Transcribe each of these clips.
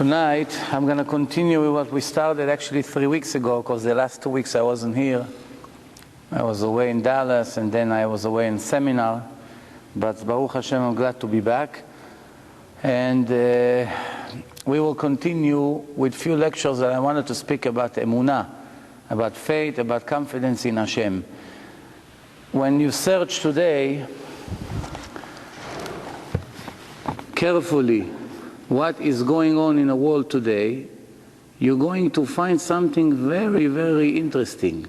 Tonight, I'm going to continue with what we started actually 3 weeks ago, because the last 2 weeks I wasn't here. I was away in Dallas, and then I was away in seminar. But Baruch Hashem, I'm glad to be back. And we will continue with few lectures that I wanted to speak about emunah, about faith, about confidence in Hashem. When you search today, carefully, what is going on in the world today, you're going to find something very, very interesting.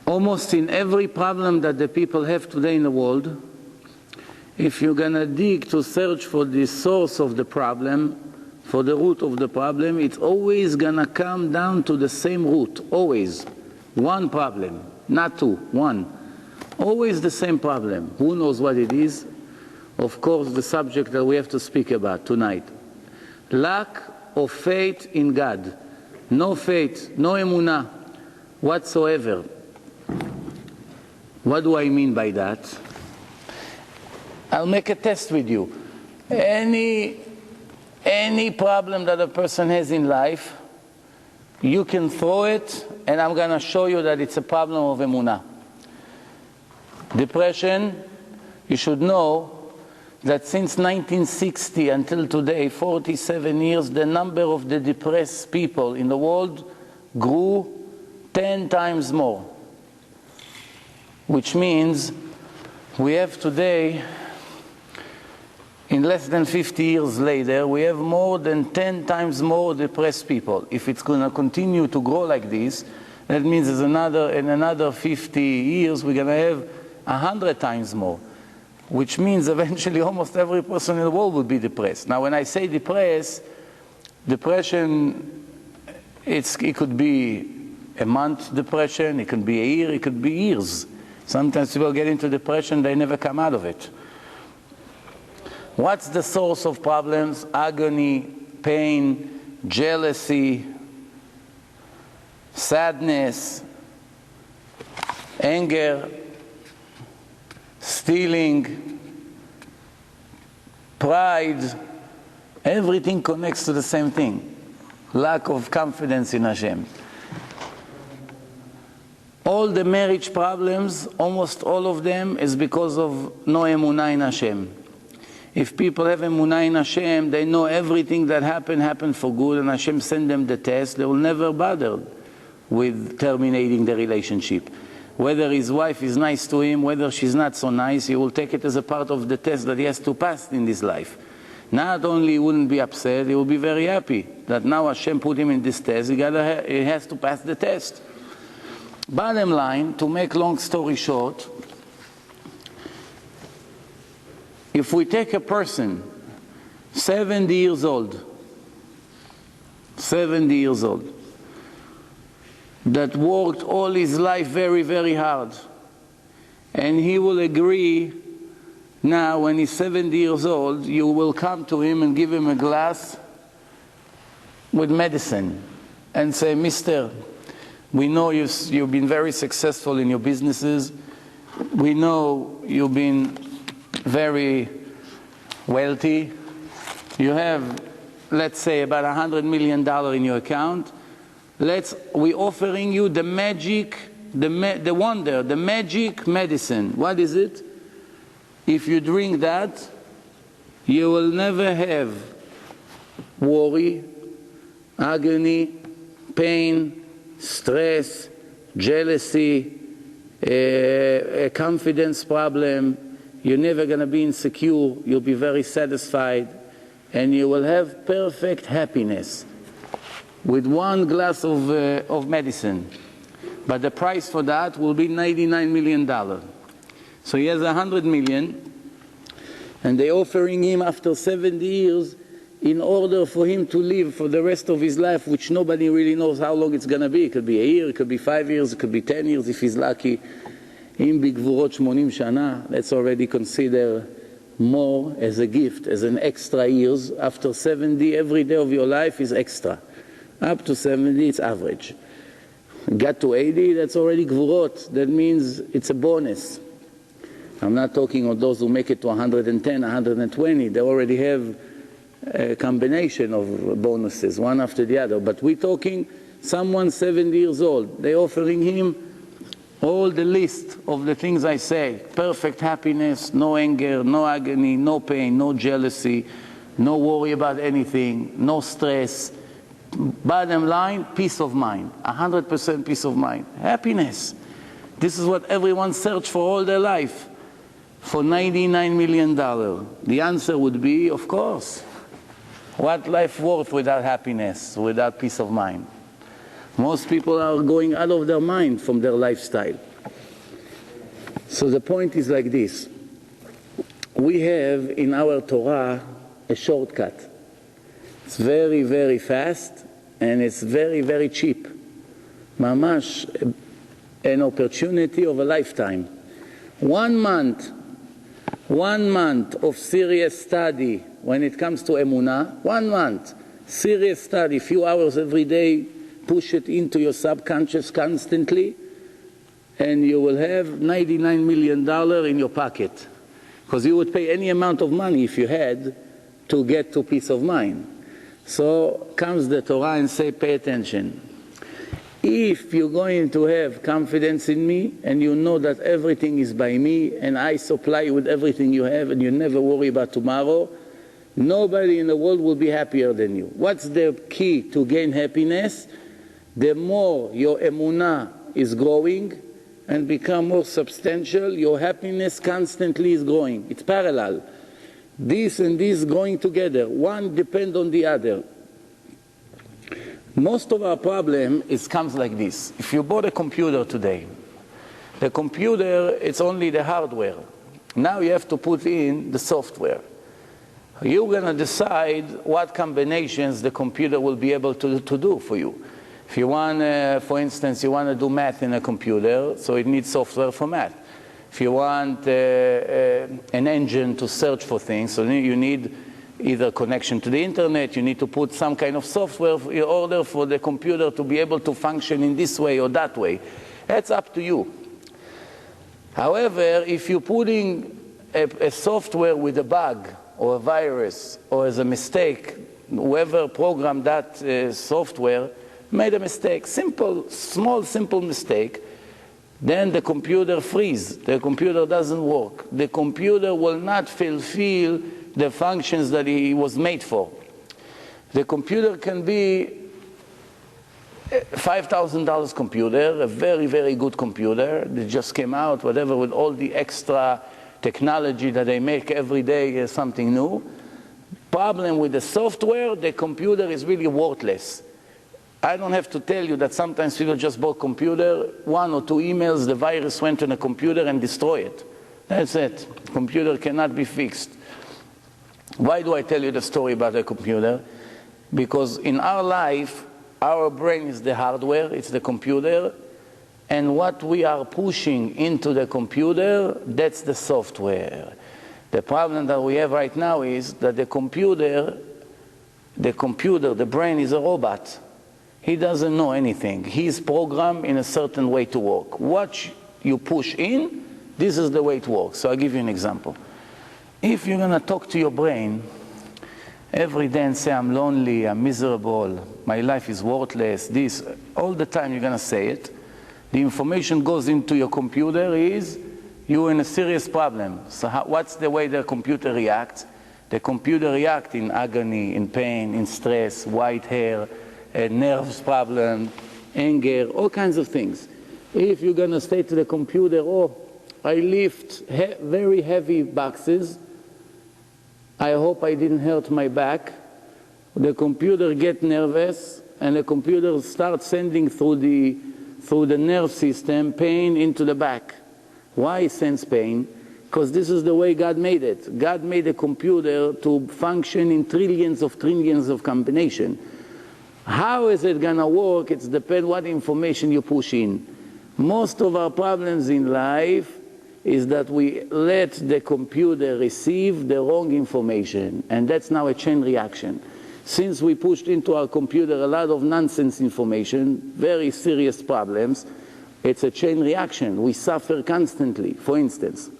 Almost in every problem that the people have today in the world, if you're going to dig to search for the source of the problem, for the root of the problem, it's always going to come down to the same root, always. One problem, not two, one. Always the same problem. Who knows what it is? Of course, the subject that we have to speak about tonight. Lack of faith in God. No faith, no emunah whatsoever. What do I mean by that? I'll make a test with you. Any problem that a person has in life, you can throw it, and I'm going to show you that it's a problem of emunah. Depression, you should know that since 1960 until today, 47 years, the number of the depressed people in the world grew 10 times more. Which means we have today, in less than 50 years later, we have more than 10 times more depressed people. If it's going to continue to grow like this, that means in another 50 years we're going to have 100 times more. Which means eventually almost every person in the world will be depressed. Now when I say depression, it could be a month depression, it could be a year, it could be years. Sometimes people get into depression, they never come out of it. What's the source of problems? Agony, pain, jealousy, sadness, anger, stealing, pride. Everything connects to the same thing. Lack of confidence in Hashem. All the marriage problems, almost all of them, is because of no emunah in Hashem. If people have emunah in Hashem, they know everything that happened for good, and Hashem send them the test, they will never bother with terminating the relationship. Whether his wife is nice to him, whether she's not so nice, he will take it as a part of the test that he has to pass in this life. Not only he wouldn't be upset, he will be very happy that now Hashem put him in this test, he has to pass the test. Bottom line, to make long story short, if we take a person 70 years old, that worked all his life very, very hard, and he will agree now when he's 70 years old, you will come to him and give him a glass with medicine and say, Mister, we know you've been very successful in your businesses, we know you've been very wealthy, you have, let's say, about $100 million in your account. We're offering you the magic, the wonder, the magic medicine. What is it? If you drink that, you will never have worry, agony, pain, stress, jealousy, a confidence problem. You're never going to be insecure. You'll be very satisfied, and you will have perfect happiness with one glass of medicine. But the price for that will be $99 million. So he has $100 million, and they're offering him after 70 years in order for him to live for the rest of his life, which nobody really knows how long it's going to be. It could be a year, it could be 5 years, it could be 10 years if he's lucky. אם בגבורות 80 שנה, let's already consider more as a gift, as an extra years. After 70, every day of your life is extra. Up to 70, it's average. Got to 80, that's already gvurot. That means it's a bonus. I'm not talking of those who make it to 110, 120. They already have a combination of bonuses, one after the other. But we're talking someone 70 years old. They're offering him all the list of the things I say. Perfect happiness, no anger, no agony, no pain, no jealousy, no worry about anything, no stress. Bottom line, peace of mind. 100% peace of mind. Happiness. This is what everyone searched for all their life. For $99 million. The answer would be, of course. What life worth without happiness, without peace of mind? Most people are going out of their mind from their lifestyle. So the point is like this. We have in our Torah a shortcut. It's very, very fast and it's very, very cheap. Mamash, an opportunity of a lifetime. 1 month of serious study when it comes to Emunah, 1 month, serious study, few hours every day, push it into your subconscious constantly, and you will have $99 million in your pocket. Because you would pay any amount of money if you had to get to peace of mind. So comes the Torah and say, pay attention. If you're going to have confidence in me and you know that everything is by me and I supply you with everything you have and you never worry about tomorrow, nobody in the world will be happier than you. What's the key to gain happiness? The more your emunah is growing and become more substantial, your happiness constantly is growing. It's parallel. This and this going together. One depends on the other. Most of our problem comes like this. If you bought a computer today, the computer, it's only the hardware. Now you have to put in the software. You're going to decide what combinations the computer will be able to do for you. If you want, for instance, you want to do math in a computer, so it needs software for math. If you want an engine to search for things, so you need either connection to the internet, you need to put some kind of software in order for the computer to be able to function in this way or that way. That's up to you. However, if you're putting a software with a bug or a virus or as a mistake, whoever programmed that software made a mistake, small simple mistake, then the computer freezes. The computer doesn't work. The computer will not fulfill the functions that it was made for. The computer can be a $5,000 computer, a very, very good computer that just came out, whatever, with all the extra technology that they make every day is something new. Problem with the software, the computer is really worthless. I don't have to tell you that sometimes people just bought a computer, 1 or 2 emails, the virus went on a computer and destroyed it. That's it. Computer cannot be fixed. Why do I tell you the story about a computer? Because in our life, our brain is the hardware, it's the computer, and what we are pushing into the computer, that's the software. The problem that we have right now is that the brain is a robot. He doesn't know anything. He's programmed in a certain way to work. What you push in, this is the way it works. So I'll give you an example. If you're going to talk to your brain every day and say, I'm lonely, I'm miserable, my life is worthless, this, all the time you're going to say it, the information goes into your computer is, you're in a serious problem. So what's the way the computer reacts? The computer reacts in agony, in pain, in stress, white hair, nerves problem, anger, all kinds of things. If you're going to say to the computer, oh, I lift very heavy boxes, I hope I didn't hurt my back, the computer gets nervous and the computer starts sending through the nerve system pain into the back. Why it sends pain? Because this is the way God made it. God made a computer to function in trillions of combinations. How is it going to work? It depends what information you push in. Most of our problems in life is that we let the computer receive the wrong information, and that's now a chain reaction. Since we pushed into our computer a lot of nonsense information, very serious problems, it's a chain reaction. We suffer constantly. For instance,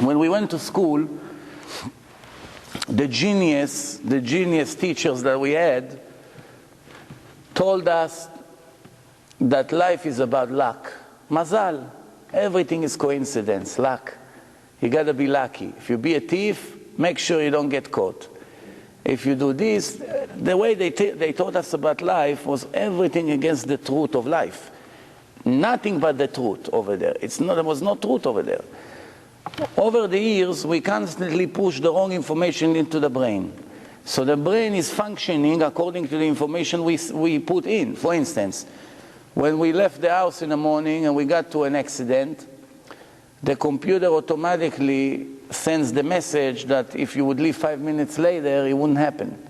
when we went to school, the genius teachers that we had told us that life is about luck. Mazal. Everything is coincidence, luck. You got to be lucky. If you be a thief, make sure you don't get caught. If you do this, the way they taught us about life was everything against the truth of life. Nothing but the truth over there. There was no truth over there. Over the years, we constantly push the wrong information into the brain. So the brain is functioning according to the information we put in. For instance, when we left the house in the morning and we got to an accident, the computer automatically sends the message that if you would leave 5 minutes later, it wouldn't happen.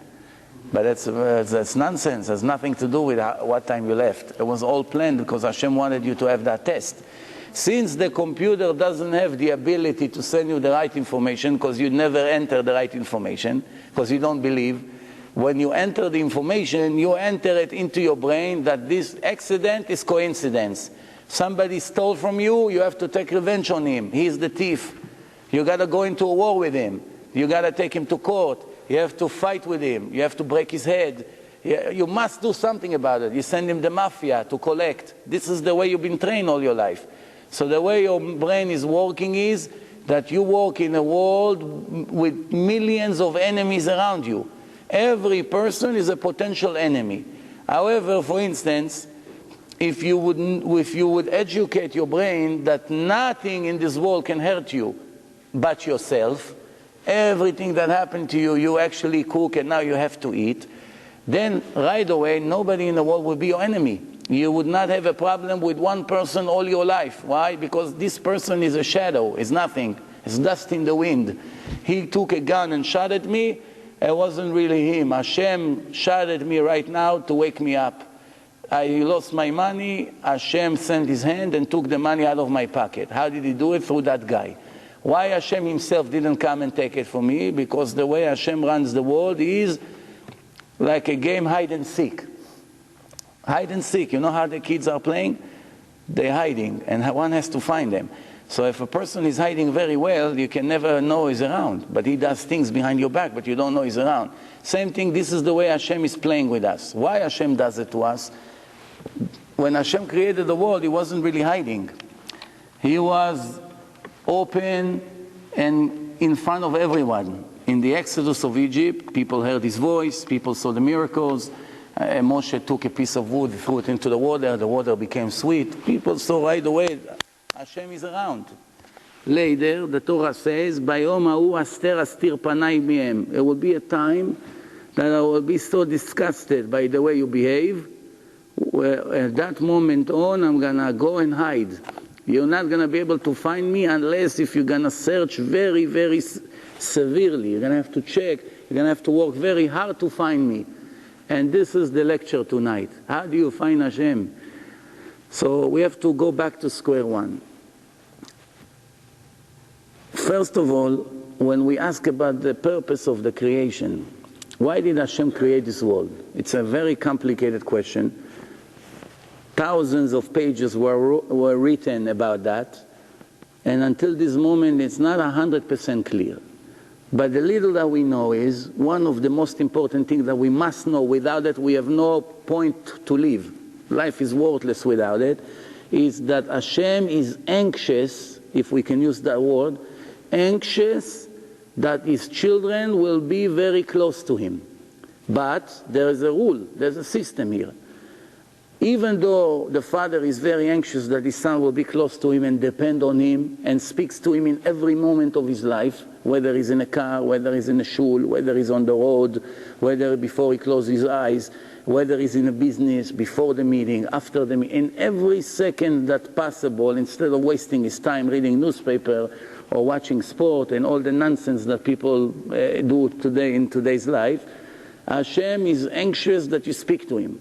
But that's nonsense. It has nothing to do with what time you left. It was all planned because Hashem wanted you to have that test. Since the computer doesn't have the ability to send you the right information, because you never enter the right information, because you don't believe, when you enter the information, you enter it into your brain that this accident is coincidence. Somebody stole from you, you have to take revenge on him. He's the thief. You got to go into a war with him. You got to take him to court. You have to fight with him. You have to break his head. You must do something about it. You send him the mafia to collect. This is the way you've been trained all your life. So the way your brain is working is that you walk in a world with millions of enemies around you. Every person is a potential enemy. However, for instance, if you would educate your brain that nothing in this world can hurt you but yourself, everything that happened to you, you actually cook and now you have to eat, then right away nobody in the world will be your enemy. You would not have a problem with one person all your life. Why? Because this person is a shadow, is nothing. It's dust in the wind. He took a gun and shot at me. It wasn't really him. Hashem shot at me right now to wake me up. I lost my money. Hashem sent his hand and took the money out of my pocket. How did he do it? Through that guy. Why Hashem himself didn't come and take it from me? Because the way Hashem runs the world is like a game hide and seek. Hide and seek. You know how the kids are playing? They're hiding, and one has to find them. So if a person is hiding very well, you can never know he's around. But he does things behind your back, but you don't know he's around. Same thing, this is the way Hashem is playing with us. Why Hashem does it to us? When Hashem created the world, he wasn't really hiding. He was open and in front of everyone. In the Exodus of Egypt, people heard his voice, people saw the miracles. Moshe took a piece of wood, threw it into the water became sweet. People saw right away Hashem is around. Later, the Torah says, Bayom ha'u aster astir panai mihem. There will be a time that I will be so disgusted by the way you behave, where at that moment on, I'm going to go and hide. You're not going to be able to find me unless if you're going to search very, very severely. You're going to have to check. You're going to have to work very hard to find me. And this is the lecture tonight. How do you find Hashem? So we have to go back to square one. First of all, when we ask about the purpose of the creation, why did Hashem create this world? It's a very complicated question. Thousands of pages were written about that, and until this moment it's not 100% clear. But the little that we know is one of the most important things that we must know. Without it, we have no point to live. Life is worthless without it. Is that Hashem is anxious, if we can use that word, anxious that his children will be very close to him. But there is a rule, there's a system here. Even though the father is very anxious that his son will be close to him and depend on him and speaks to him in every moment of his life, whether he's in a car, whether he's in a shul, whether he's on the road, whether before he closes his eyes, whether he's in a business, before the meeting, after the meeting, in every second that's possible, instead of wasting his time reading newspaper or watching sport and all the nonsense that people do today in today's life, Hashem is anxious that you speak to him.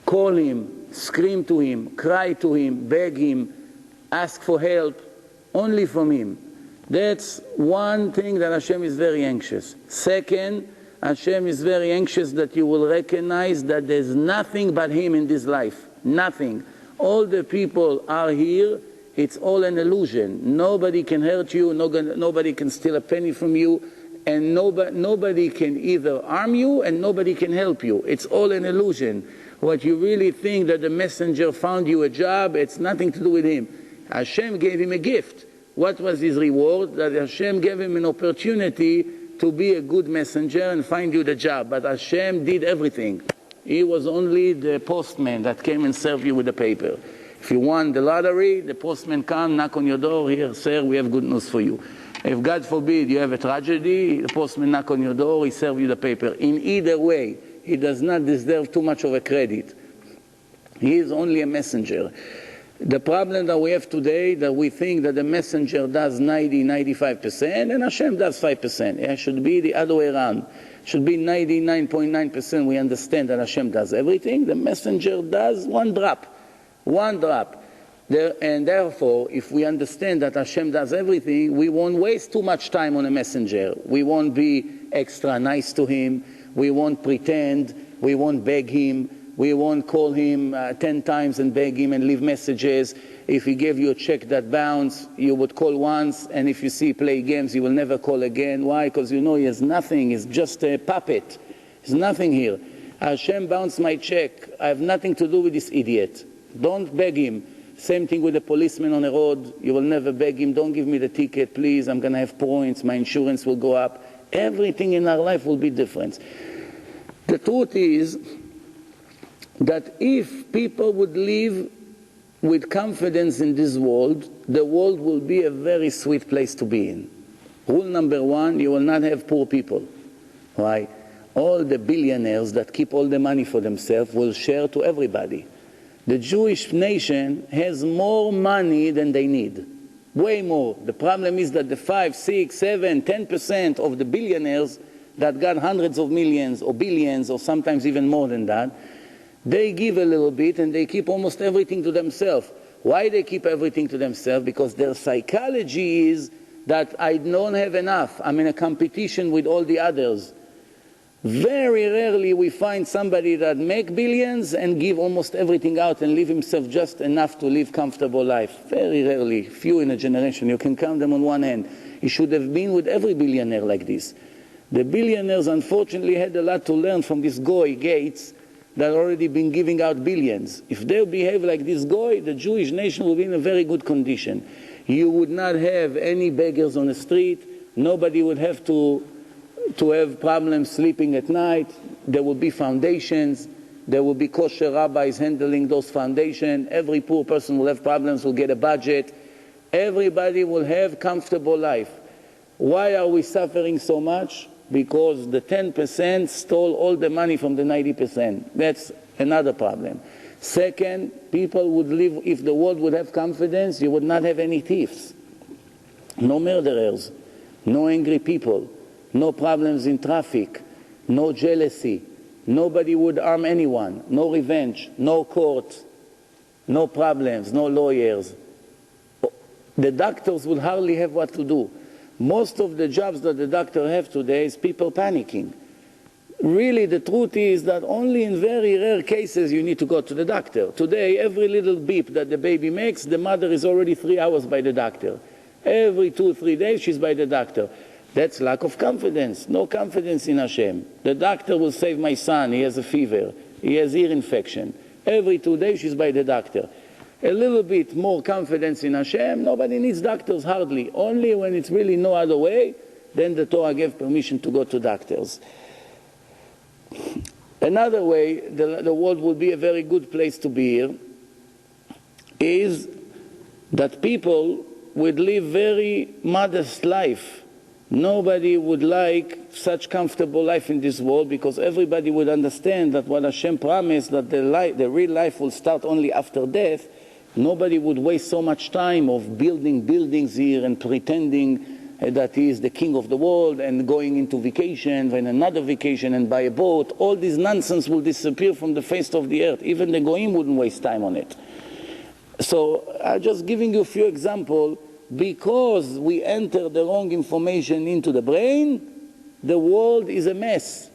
Call him, scream to him, cry to him, beg him, ask for help, only from him. That's one thing that Hashem is very anxious. Second, Hashem is very anxious that you will recognize that there's nothing but him in this life. Nothing. All the people are here, it's all an illusion. Nobody can hurt you, nobody can steal a penny from you. and nobody can either harm you and nobody can help you. It's all an illusion. What you really think that the messenger found you a job, it's nothing to do with him. Hashem gave him a gift. What was his reward? That Hashem gave him an opportunity to be a good messenger and find you the job. But Hashem did everything. He was only the postman that came and served you with the paper. If you won the lottery, the postman come, knock on your door, here, sir, we have good news for you. If God forbid you have a tragedy, the postman knock on your door, he serve you the paper. In either way, he does not deserve too much of a credit. He is only a messenger. The problem that we have today, that we think that the messenger does 90-95% and Hashem does 5%. It should be the other way around. It should be 99.9% we understand that Hashem does everything. The messenger does one drop. One drop. And therefore, if we understand that Hashem does everything, we won't waste too much time on a messenger. We won't be extra nice to him. We won't pretend. We won't beg him. We won't call him 10 times and beg him and leave messages. If he gave you a check that bounced, you would call once, and if you see play games, you will never call again. Why? Because you know he has nothing. He's just a puppet. There's nothing here. Hashem bounced my check. I have nothing to do with this idiot. Don't beg him. Same thing with the policeman on the road. You will never beg him, don't give me the ticket, please. I'm going to have points. My insurance will go up. Everything in our life will be different. The truth is that if people would live with confidence in this world, the world will be a very sweet place to be in. Rule number one, you will not have poor people. Why? All the billionaires that keep all the money for themselves will share to everybody. The Jewish nation has more money than they need. Way more. The problem is that the 5, 6, 7, 10% of the billionaires that got hundreds of millions or billions or sometimes even more than that, they give a little bit and they keep almost everything to themselves. Why they keep everything to themselves? Because their psychology is that I don't have enough. I'm in a competition with all the others. Very rarely we find somebody that make billions and give almost everything out and leave himself just enough to live comfortable life. Very rarely, few in a generation. You can count them on one hand. He should have been with every billionaire like this. The billionaires unfortunately had a lot to learn from this guy, Gates, that already been giving out billions. If they behave like this guy, the Jewish nation will be in a very good condition. You would not have any beggars on the street. Nobody would have to have problems sleeping at night. There will be foundations. There will be kosher rabbis handling those foundations. Every poor person will have problems, will get a budget. Everybody will have comfortable life. Why are we suffering so much? Because the 10% stole all the money from the 90%. That's another problem. Second, people would live, if the world would have confidence, you would not have any thieves. No murderers, no angry people, no problems in traffic, no jealousy. Nobody would harm anyone, no revenge, no court, no problems, no lawyers. The doctors would hardly have what to do. Most of the jobs that the doctor have today is people panicking. Really, the truth is that only in very rare cases you need to go to the doctor. Today, every little beep that the baby makes, the mother is already 3 hours by the doctor. Every 2-3 days she's by the doctor. That's lack of confidence. No confidence in Hashem. The doctor will save my son. He has a fever. He has ear infection. Every 2 days she's by the doctor. A little bit more confidence in Hashem, nobody needs doctors hardly. Only when it's really no other way, then the Torah gave permission to go to doctors. Another way the world would be a very good place to be here is that people would live very modest life. Nobody would like such comfortable life in this world because everybody would understand that what Hashem promised, that the real life will start only after death. Nobody would waste so much time of building buildings here and pretending that he is the king of the world and going into vacation and another vacation and buy a boat. All this nonsense will disappear from the face of the earth. Even the goyim wouldn't waste time on it. So I'm just giving you a few examples. Because we enter the wrong information into the brain, the world is a mess.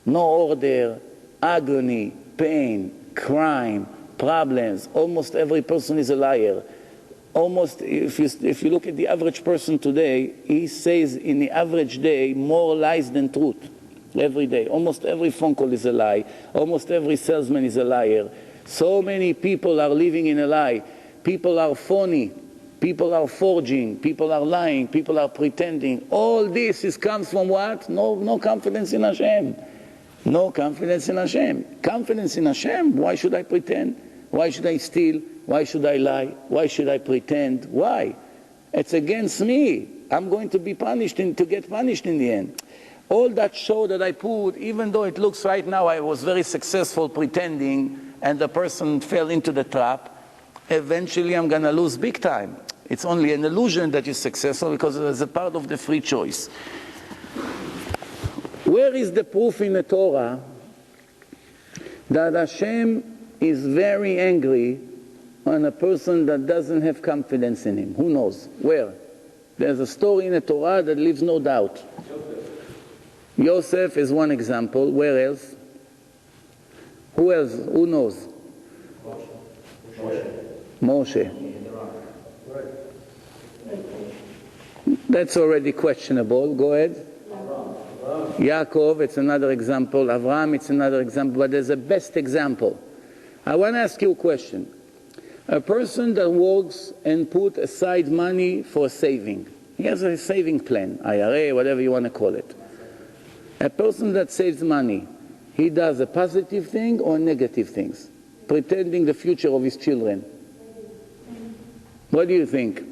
No order, agony, pain, crime, problems. Almost every person is a liar. almost, if you look at the average person today, he says in the average day more lies than truth. Every day. Almost every phone call is a lie. Almost every salesman is a liar. So many people are living in a lie. People are phony. People are forging. People are lying. People are pretending. All this comes from what? No confidence in Hashem. No confidence in Hashem. Confidence in Hashem? Why should I pretend? Why should I steal? Why should I lie? Why should I pretend? Why? It's against me. I'm going to be punished to get punished in the end. All that show that I put, even though it looks right now I was very successful pretending and the person fell into the trap, eventually I'm going to lose big time. It's only an illusion that is successful because it is a part of the free choice. Where is the proof in the Torah that Hashem is very angry on a person that doesn't have confidence in him? Who knows? Where? There's a story in the Torah that leaves no doubt. Yosef is one example. Where else? Who else? Who knows? Moshe. That's already questionable. Go ahead. Yaakov, it's another example. Avraham, it's another example. But there's a best example. I want to ask you a question. A person that works and put aside money for saving. He has a saving plan, IRA, whatever you want to call it. A person that saves money, he does a positive thing or negative things? Pretending the future of his children. What do you think?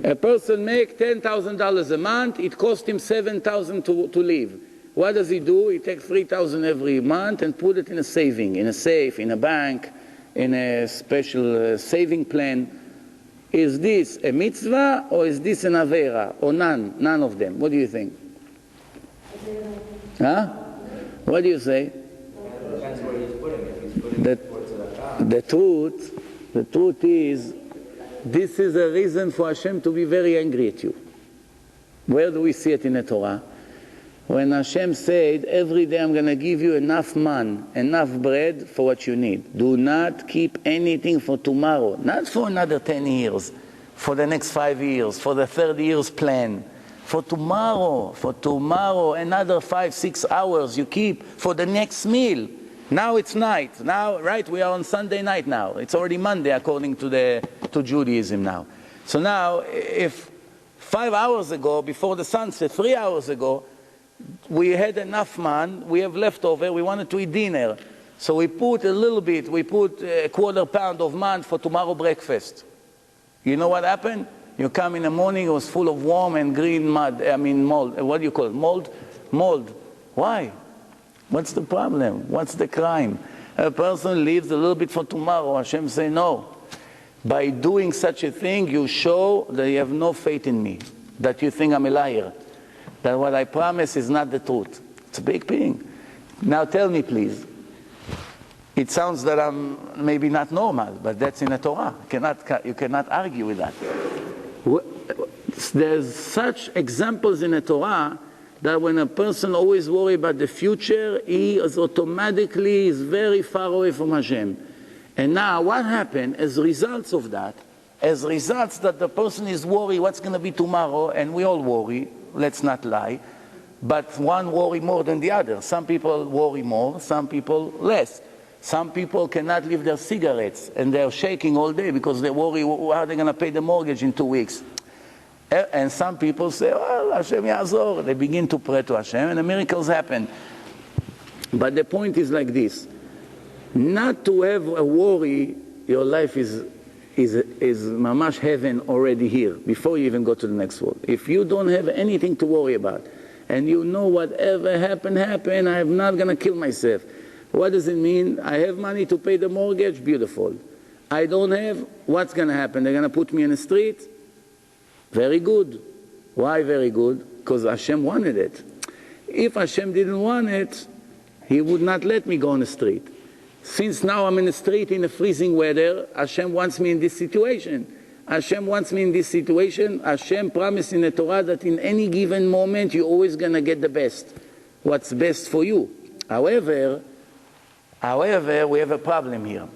A person makes $10,000 a month, it costs him $7,000 to live. What does he do? He takes $3,000 every month and put it in a saving, in a safe, in a bank, in a special saving plan. Is this a mitzvah or is this an avera? Or none? None of them. What do you think? Huh? What do you say? Depends where he's putting it. He's putting it towards the truth is, this is a reason for Hashem to be very angry at you. Where do we see it in the Torah? When Hashem said, every day I'm going to give you enough man, enough bread for what you need. Do not keep anything for tomorrow. Not for another 10 years, for the next 5 years, for the 30 years plan. For tomorrow, another 5-6 hours you keep for the next meal. Now it's night. Now, right, we are on Sunday night now. It's already Monday according to Judaism now. So now, if 5 hours ago, before the sunset, 3 hours ago, we had enough man, we have leftover, we wanted to eat dinner. So we put a little bit, we put a quarter pound of man for tomorrow breakfast. You know what happened? You come in the morning, it was full of warm and green mold. What do you call it? Mold. Why? What's the problem? What's the crime? A person leaves a little bit for tomorrow. Hashem say no. By doing such a thing, you show that you have no faith in me. That you think I'm a liar. That what I promise is not the truth. It's a big thing. Now tell me please. It sounds that I'm maybe not normal, but that's in the Torah. You cannot argue with that. There's such examples in the Torah that when a person always worries about the future, he is automatically very far away from Hashem. And now what happened as results of that? As results that the person is worried what's going to be tomorrow, and we all worry, let's not lie, but one worry more than the other. Some people worry more, some people less. Some people cannot leave their cigarettes and they're shaking all day because they worry how are they going to pay the mortgage in 2 weeks. And some people say, well, Hashem Yazor. They begin to pray to Hashem and the miracles happen. But the point is like this. Not to have a worry, your life is mamash heaven already here, before you even go to the next world. If you don't have anything to worry about, and you know whatever happened, I'm not going to kill myself. What does it mean? I have money to pay the mortgage, beautiful. I don't have, what's going to happen? They're going to put me in the street? Very good. Why very good? Because Hashem wanted it. If Hashem didn't want it, He would not let me go on the street. Since now I'm in the street in the freezing weather, Hashem wants me in this situation. Hashem wants me in this situation. Hashem promised in the Torah that in any given moment you're always going to get the best. What's best for you. However, we have a problem here.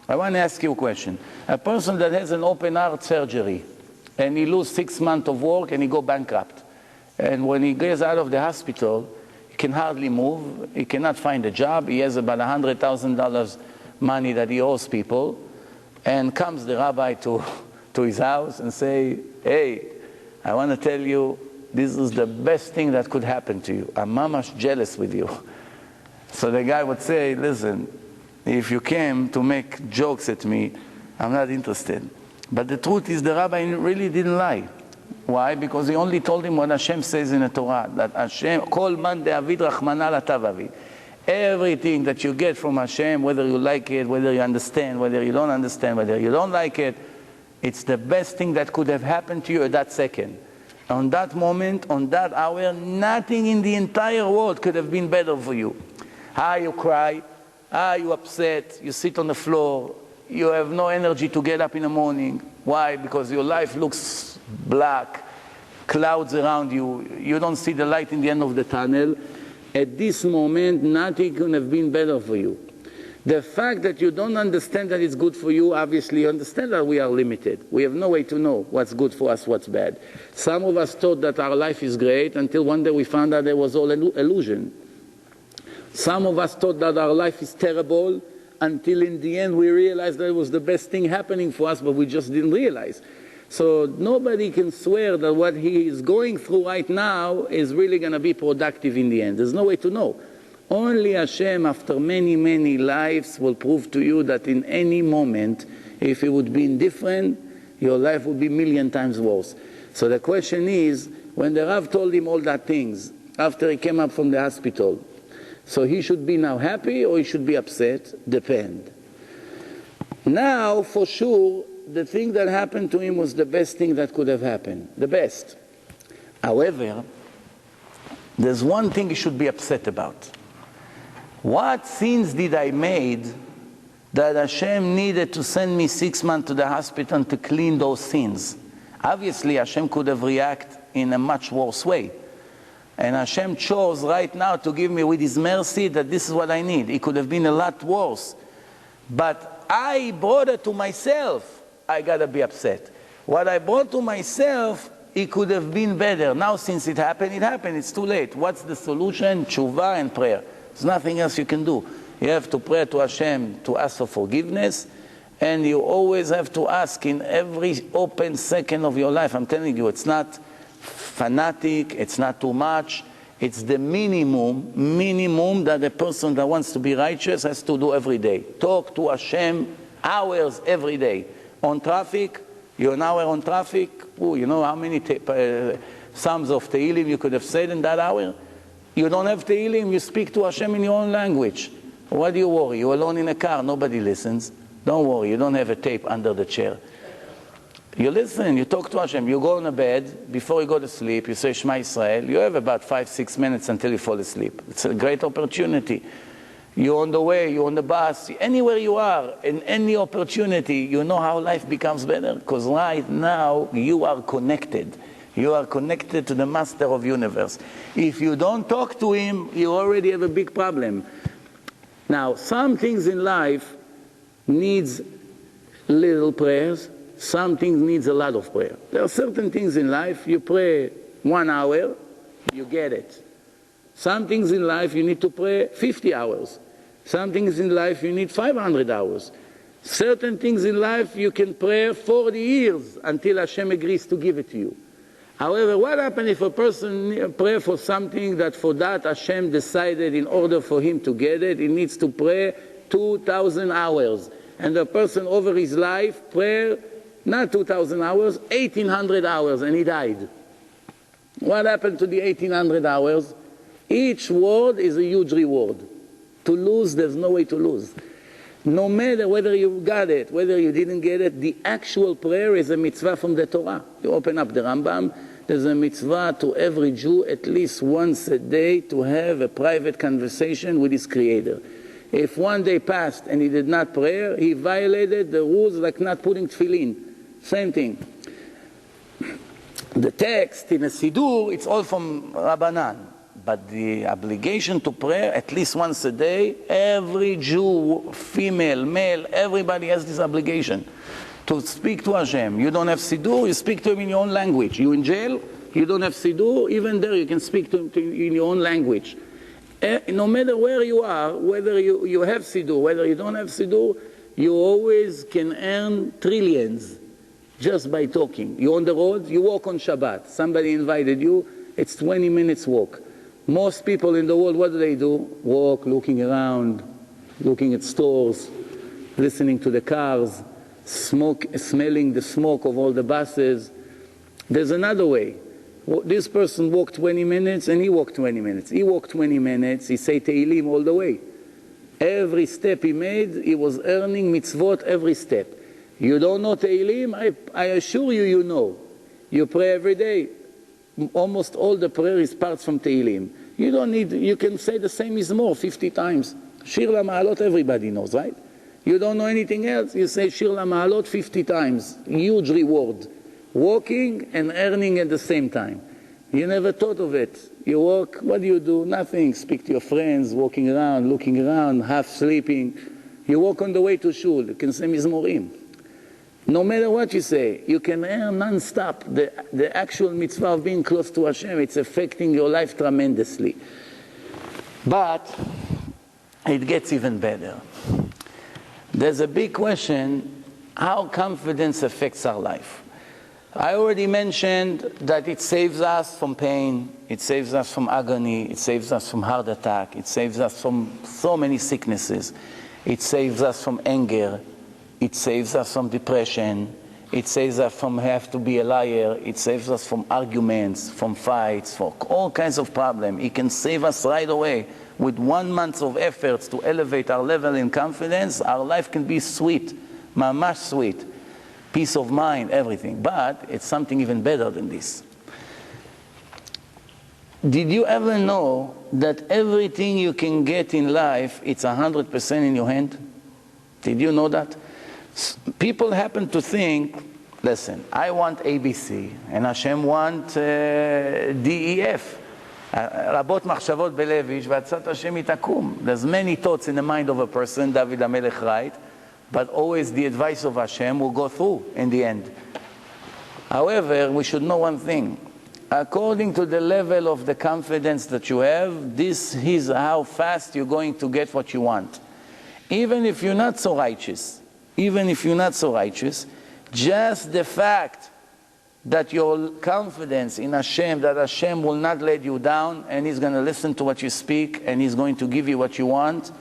I want to ask you a question. A person that has an open heart surgery and he loses 6 months of work and he go bankrupt. And when he gets out of the hospital, he can hardly move, he cannot find a job, he has about $100,000 money that he owes people, and comes the rabbi to his house and say, hey, I want to tell you, this is the best thing that could happen to you. I'm mamash jealous with you. So the guy would say, listen, if you came to make jokes at me, I'm not interested. But the truth is the rabbi really didn't lie. Why? Because he only told him what Hashem says in the Torah, that Hashem, Kol man de'avid rachmana latav avid. Everything that you get from Hashem, whether you like it, whether you understand, whether you don't understand, whether you don't like it, it's the best thing that could have happened to you at that second. On that moment, on that hour, nothing in the entire world could have been better for you. You cry, you upset, you sit on the floor, you have no energy to get up in the morning. Why? Because your life looks black, clouds around you, you don't see the light in the end of the tunnel. At this moment, nothing could have been better for you. The fact that you don't understand that it's good for you, obviously you understand that we are limited. We have no way to know what's good for us, what's bad. Some of us thought that our life is great until one day we found out there was all illusion. Some of us thought that our life is terrible until in the end we realized that it was the best thing happening for us, but we just didn't realize. So nobody can swear that what he is going through right now is really going to be productive in the end. There's no way to know. Only Hashem, after many, many lives, will prove to you that in any moment, if it would be indifferent, your life would be a million times worse. So the question is, when the Rav told him all that things, after he came up from the hospital, so he should be now happy or he should be upset? Depend. Now, for sure, the thing that happened to him was the best thing that could have happened. The best. However, there's one thing he should be upset about. What sins did I made that Hashem needed to send me 6 months to the hospital to clean those sins? Obviously, Hashem could have reacted in a much worse way. And Hashem chose right now to give me with His mercy that this is what I need. It could have been a lot worse. But I brought it to myself. I got to be upset. What I brought to myself, it could have been better. Now since it happened, it's too late. What's the solution? Tshuva and prayer. There's nothing else you can do. You have to pray to Hashem to ask for forgiveness, and you always have to ask in every open second of your life. I'm telling you, it's not fanatic, it's not too much. It's the minimum that a person that wants to be righteous has to do every day. Talk to Hashem hours every day. On traffic, you're an hour on traffic, you know how many psalms of Tehillim you could have said in that hour? You don't have Tehillim, you speak to Hashem in your own language. Why do you worry? You're alone in a car, nobody listens. Don't worry, you don't have a tape under the chair. You listen, you talk to Hashem, you go on a bed, before you go to sleep, you say Shema Yisrael, you have about 5-6 minutes until you fall asleep. It's a great opportunity. You're on the way, you're on the bus, anywhere you are, in any opportunity, you know how life becomes better. Because right now, you are connected. You are connected to the Master of the Universe. If you don't talk to Him, you already have a big problem. Now, some things in life needs little prayers, some things needs a lot of prayer. There are certain things in life, you pray 1 hour, you get it. Some things in life you need to pray 50 hours. Some things in life you need 500 hours. Certain things in life you can pray 40 years until Hashem agrees to give it to you. However, what happens if a person pray for something that for that Hashem decided in order for him to get it, he needs to pray 2,000 hours. And the person over his life pray not 2,000 hours, 1,800 hours, and he died. What happened to the 1,800 hours? Each word is a huge reward. To lose, there's no way to lose. No matter whether you got it, whether you didn't get it, the actual prayer is a mitzvah from the Torah. You open up the Rambam, there's a mitzvah to every Jew at least once a day to have a private conversation with his Creator. If one day passed and he did not pray, he violated the rules like not putting tefillin. Same thing. The text in a Siddur, it's all from Rabbanan. But the obligation to pray at least once a day, every Jew, female, male, everybody has this obligation to speak to Hashem. You don't have Siddur, you speak to him in your own language. You in jail, you don't have Siddur, even there you can speak to him in your own language. No matter where you are, whether you have Siddur, whether you don't have Siddur, you always can earn trillions just by talking. You're on the road, you walk on Shabbat. Somebody invited you, it's 20 minutes walk. Most people in the world, what do? Walk, looking around, looking at stores, listening to the cars, smelling the smoke of all the buses. There's another way. This person walked 20 minutes and he walked 20 minutes. He walked 20 minutes, he said Tehillim all the way. Every step he made, he was earning mitzvot every step. You don't know Tehillim? I assure you, you know. You pray every day. Almost all the prayer is parts from Tehillim. You don't need, you can say the same Mizmor 50 times. Shir LaMa'alot everybody knows, right? You don't know anything else, you say Shir LaMa'alot 50 times. Huge reward. Walking and earning at the same time. You never thought of it. You walk, what do? Nothing. Speak to your friends, walking around, looking around, half sleeping. You walk on the way to shul, you can say Mizmorim. No matter what you say, you can earn non-stop. The actual mitzvah of being close to Hashem, it's affecting your life tremendously. But it gets even better. There's a big question, how confidence affects our life. I already mentioned that it saves us from pain, it saves us from agony, it saves us from heart attack, it saves us from so many sicknesses, it saves us from anger, it saves us from depression, it saves us from have to be a liar, it saves us from arguments, from fights, for all kinds of problems. It can save us right away. With 1 month of efforts to elevate our level in confidence, our life can be sweet, mamash sweet. Peace of mind, everything. But it's something even better than this. Did you ever know that everything you can get in life, it's 100% in your hand? Did you know that? People happen to think, listen, I want ABC, and Hashem want DEF. רבות מחשבות בלב איש ועצת השם תקום. There's many thoughts in the mind of a person, David HaMelech right, but always the advice of Hashem will go through in the end. However, we should know one thing. According to the level of the confidence that you have, this is how fast you're going to get what you want. Even if you're not so righteous, just the fact that your confidence in Hashem, that Hashem will not let you down and He's going to listen to what you speak and He's going to give you what you want.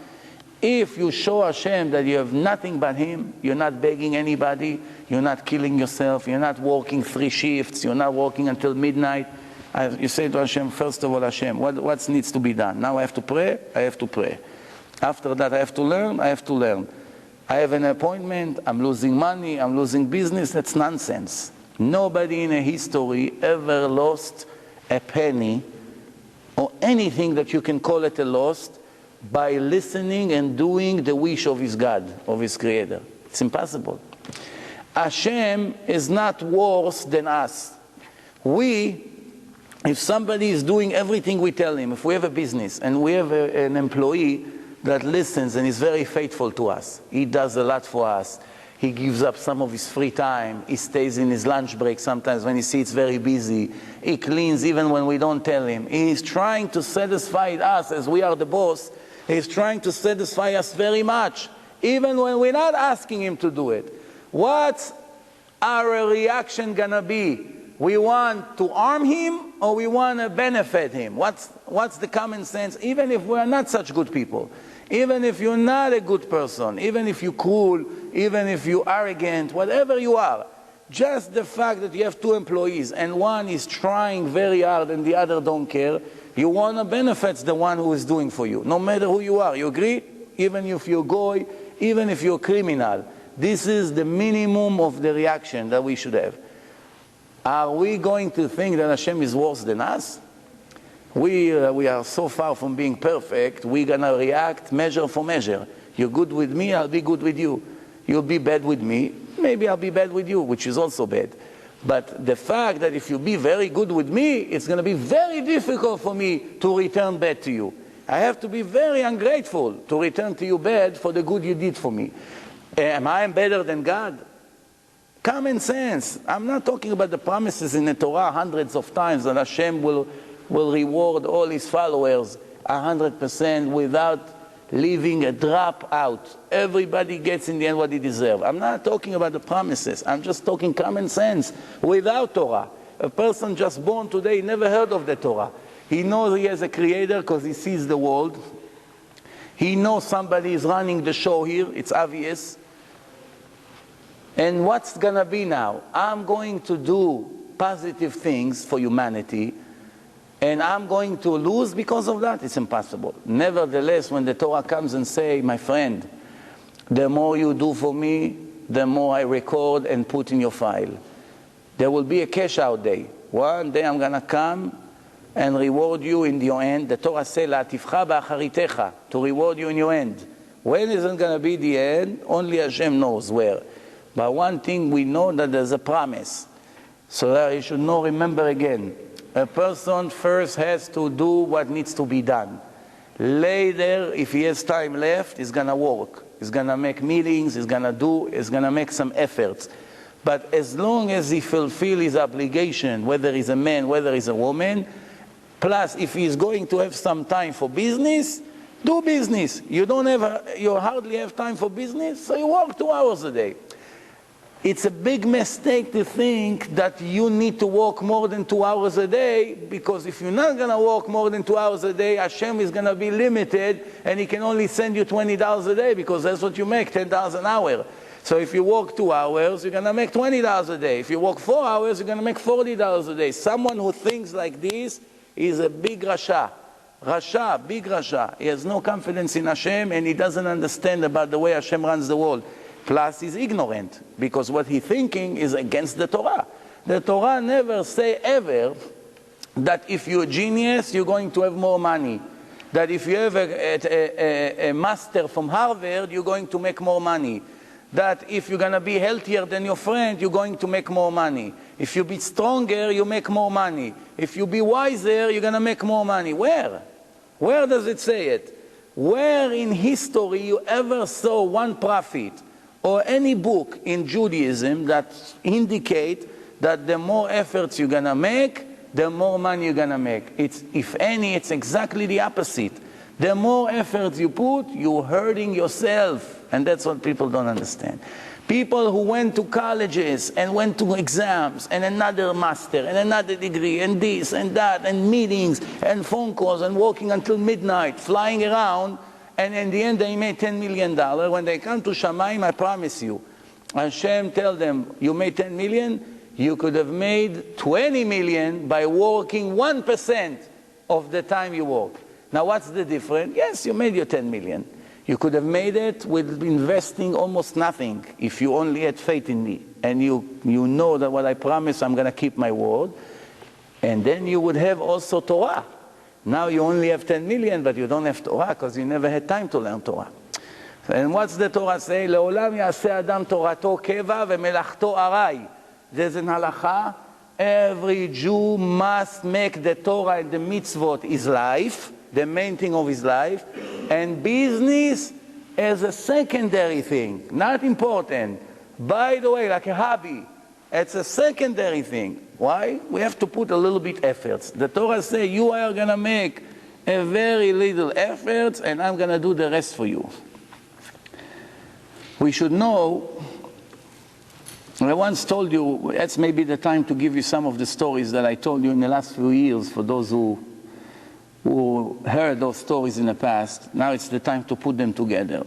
If you show Hashem that you have nothing but Him, you're not begging anybody, you're not killing yourself, you're not working 3 shifts, you're not working until midnight. You say to Hashem, first of all, Hashem, what needs to be done? Now I have to pray, I have to pray. After that I have to learn, I have to learn. I have an appointment, I'm losing money, I'm losing business, that's nonsense. Nobody in a history ever lost a penny or anything that you can call it a loss by listening and doing the wish of his God, of his Creator. It's impossible. Hashem is not worse than us. If somebody is doing everything we tell him, if we have a business and we have an employee that listens and is very faithful to us, he does a lot for us, he gives up some of his free time, he stays in his lunch break sometimes when he sees it's very busy, he cleans even when we don't tell him, he is trying to satisfy us as we are the boss, he is trying to satisfy us very much, even when we're not asking him to do it. What's our reaction gonna be? We want to harm him or we want to benefit him? What's the common sense? Even if we're not such good people, even if you're not a good person, even if you're cruel, even if you're arrogant, whatever you are, just the fact that you have 2 employees and one is trying very hard and the other don't care, you want to benefit the one who is doing for you, no matter who you are. You agree? Even if you're goy, even if you're criminal. This is the minimum of the reaction that we should have. Are we going to think that Hashem is worse than us? We are so far from being perfect, we're going to react measure for measure. You're good with me, I'll be good with you. You'll be bad with me, maybe I'll be bad with you, which is also bad. But the fact that if you be very good with me, it's going to be very difficult for me to return bad to you. I have to be very ungrateful to return to you bad for the good you did for me. Am I better than God? Common sense. I'm not talking about the promises in the Torah hundreds of times that Hashem will reward all his followers 100% without leaving a drop out. Everybody gets in the end what he deserves. I'm not talking about the promises. I'm just talking common sense without Torah. A person just born today never heard of the Torah. He knows he has a creator because he sees the world. He knows somebody is running the show here. It's obvious. And what's going to be now? I'm going to do positive things for humanity, and I'm going to lose because of that? It's impossible. Nevertheless, when the Torah comes and say, my friend, the more you do for me, the more I record and put in your file. There will be a cash out day. One day I'm going to come and reward you in your end. The Torah says, "La'atifcha ba'acharitecha," to reward you in your end. When is it going to be the end? Only Hashem knows where. But one thing we know, that there's a promise. So that you should know, remember again, a person first has to do what needs to be done. Later, if he has time left, he's going to work. He's going to make meetings, he's going to make some efforts. But as long as he fulfills his obligation, whether he's a man, whether he's a woman, plus if he's going to have some time for business, do business. You hardly have time for business, so you work 2 hours a day. It's a big mistake to think that you need to work more than 2 hours a day, because if you're not going to work more than 2 hours a day, Hashem is going to be limited and he can only send you $20 a day, because that's what you make, $10 an hour. So if you work 2 hours, you're going to make $20 a day. If you work 4 hours, you're going to make $40 a day. Someone who thinks like this is a big Rasha. Big Rasha. He has no confidence in Hashem, and he doesn't understand about the way Hashem runs the world. Plus, he's ignorant, because what he's thinking is against the Torah. The Torah never say ever that if you're a genius, you're going to have more money. That if you have a master from Harvard, you're going to make more money. That if you're going to be healthier than your friend, you're going to make more money. If you be stronger, you make more money. If you be wiser, you're going to make more money. Where? Where does it say it? Where in history you ever saw one prophet or any book in Judaism that indicate that the more efforts you're going to make, the more money you're going to make? If any, it's exactly the opposite. The more efforts you put, you're hurting yourself. And that's what people don't understand. People who went to colleges and went to exams and another master and another degree and this and that and meetings and phone calls and working until midnight, flying around, and in the end they made $10 million. When they come to Shamayim, I promise you, Hashem tell them, you made 10 million, you could have made 20 million by working 1% of the time you work. Now what's the difference? Yes, you made your 10 million. You could have made it with investing almost nothing if you only had faith in me. And you know that what I promise, I'm going to keep my word. And then you would have also Torah. Now you only have 10 million, but you don't have Torah because you never had time to learn Torah. And what's the Torah say? לעולם יעשה אדם תורתו קבע ומלאכתו ארעי. There's an halacha. Every Jew must make the Torah and the mitzvot his life, the main thing of his life, and business as a secondary thing, not important. By the way, like a hobby, it's a secondary thing. Why? We have to put a little bit efforts. The Torah says you are going to make a very little effort, and I'm going to do the rest for you. We should know, I once told you, that's maybe the time to give you some of the stories that I told you in the last few years, for those who heard those stories in the past. Now it's the time to put them together.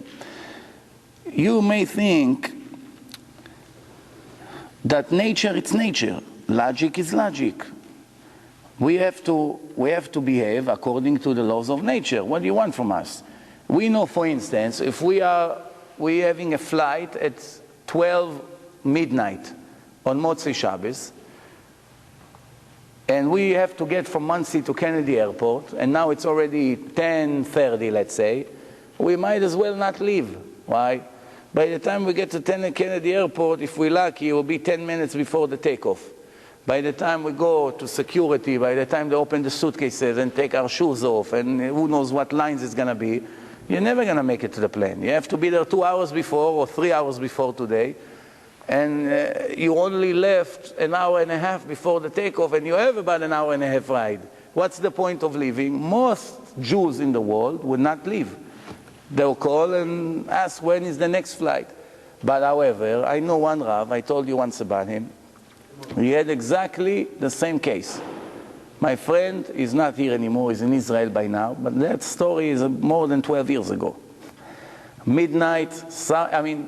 You may think that nature, it's nature. Logic is logic. We have to behave according to the laws of nature. What do you want from us? We know, for instance, if we're having a flight at 12 midnight on Motzei Shabbos, and we have to get from Monsey to Kennedy Airport, and now it's already 10:30, let's say, we might as well not leave. Why? By the time we get to Kennedy Airport, if we're lucky, it will be 10 minutes before the takeoff. By the time we go to security, by the time they open the suitcases and take our shoes off, and who knows what lines it's going to be, you're never going to make it to the plane. You have to be there 2 hours before or 3 hours before today. And you only left an hour and a half before the takeoff, and you have about an hour and a half ride. What's the point of leaving? Most Jews in the world would not leave. They'll call and ask when is the next flight. But however, I know one Rav, I told you once about him, he had exactly the same case. My friend is not here anymore, he's in Israel by now, but that story is more than 12 years ago. Midnight,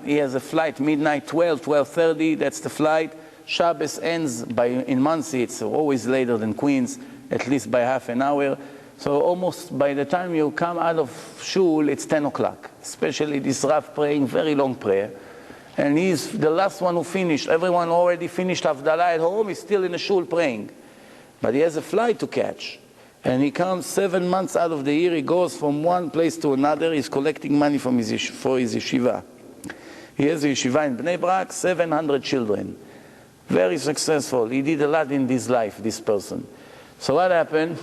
he has a flight midnight, 12:30, that's the flight. Shabbos ends in Muncie, it's always later than Queens, at least by half an hour. So almost by the time you come out of shul, it's 10 o'clock. Especially this Rav praying very long prayer. And he's the last one who finished. Everyone already finished Havdalah at home, he's still in the shul praying. But he has a flight to catch. And he comes 7 months out of the year, he goes from one place to another, he's collecting money for his yeshiva. He has a yeshiva in Bnei Brak, 700 children. Very successful. He did a lot in his life, this person. So what happened?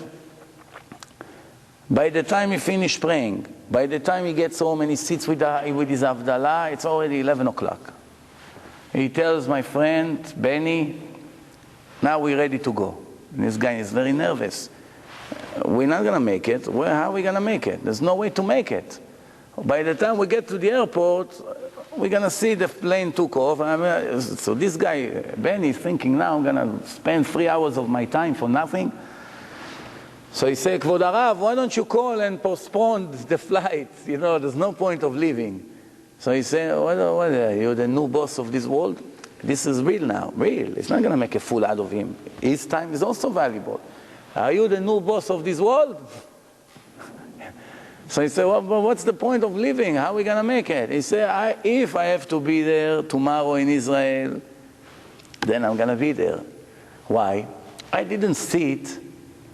By the time he finished praying, by the time he gets home and he sits with his Havdalah, it's already 11 o'clock. He tells my friend, Benny, now we're ready to go. And this guy is very nervous. We're not going to make it. How are we going to make it? There's no way to make it. By the time we get to the airport, we're going to see the plane took off. So this guy, Benny, is thinking now I'm going to spend 3 hours of my time for nothing. So he said, Kvod Harav, why don't you call and postpone the flight? You know, there's no point of leaving. So he said, what are you, the new boss of this world? This is real now, real. It's not going to make a fool out of him. His time is also valuable. Are you the new boss of this world? So he said, well, what's the point of living? How are we going to make it? He said, if I have to be there tomorrow in Israel, then I'm going to be there. Why? I didn't sit